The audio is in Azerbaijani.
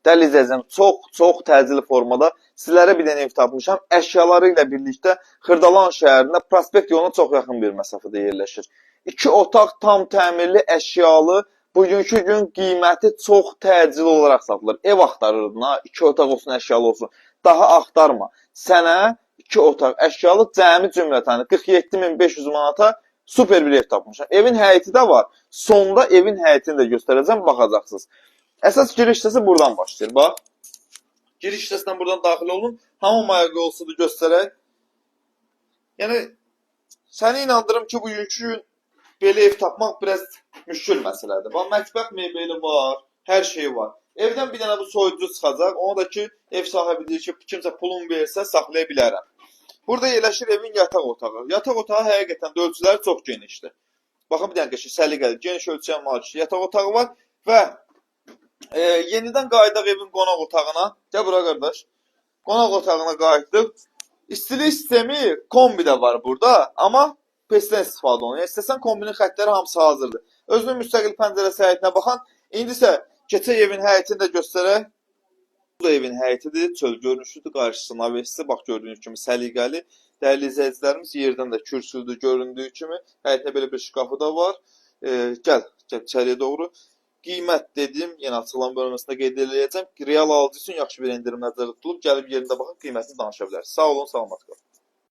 Dəli izləyəcəm, çox təcili formada sizlərə bir dənə ev tapmışam. Əşyaları ilə birlikdə Xırdalan şəhərində Prospekt yoluna çox yaxın bir məsafədə yerləşir. 2 otaq tam təmirli, əşyalı, bugünkü gün qiyməti çox təcili olaraq satılır. Ev axtarırdın ha, 2 otaq olsun, əşyalı olsun. Daha axtarma. Sənə 2 otaq əşyalı cəmi cümlətəni 47.500 manata super bir ev tapmışam. Evin həyəti də var. Sonda evin həyətini də göstərəcəm, baxacaqsınız. Əsas giriş hissəsi buradan başlayır. Bax. Giriş hissəsindən buradan daxil olun. Hamamaya yolsudur göstərək. Yəni səni inandırım ki, bugünkü gün belə ev tapmaq biraz müşkül məsələdir. Bax, mətbəx mebeli var, hər şey var. Evdən bir dənə bu soyuducu çıxacaq. Onu da ki, ev sahibi deyir ki, kimsə pulun versə saxlaya bilərəm. Burada yerləşir evin yataq otağı. Yataq otağı həqiqətən də ölçüləri çox genişdir. Baxın, bir dənə qəşəng səliqəli, geniş ölçüyə malik yataq otağı var və yenidən qayıdaq evin qonaq otağına. Gəl bura qardaş. Qonaq otağına qayıtdıq. İstilik sistemi kombi də var burada, amma PES-dən istifadə olunur. İstəsən kombinin xəttləri hamısı hazırdır. Özünün müstəqil pəncərəsi həyətinə baxan. İndi isə keçək evin həyətini də göstərək. Bu da evin həyətidir. Çöl görünüşüdür. Qarşısı navesi. Bax, gördüyünüz kimi səliqəli. Dəyərli izləyicilərimiz, yerdən də kürsüdür göründüyü kimi. Həyətində belə bir şkafı da var. Gəl içəriyə doğru. Qiymət dedim, yenə açılan bölməsində qeyd edəcəm. Real alıcı üçün yaxşı bir endirim nəzərdə tutulub. Gəlib yerində baxıb qiymətini danışa bilərsiniz. Sağ olun, salamat qalın.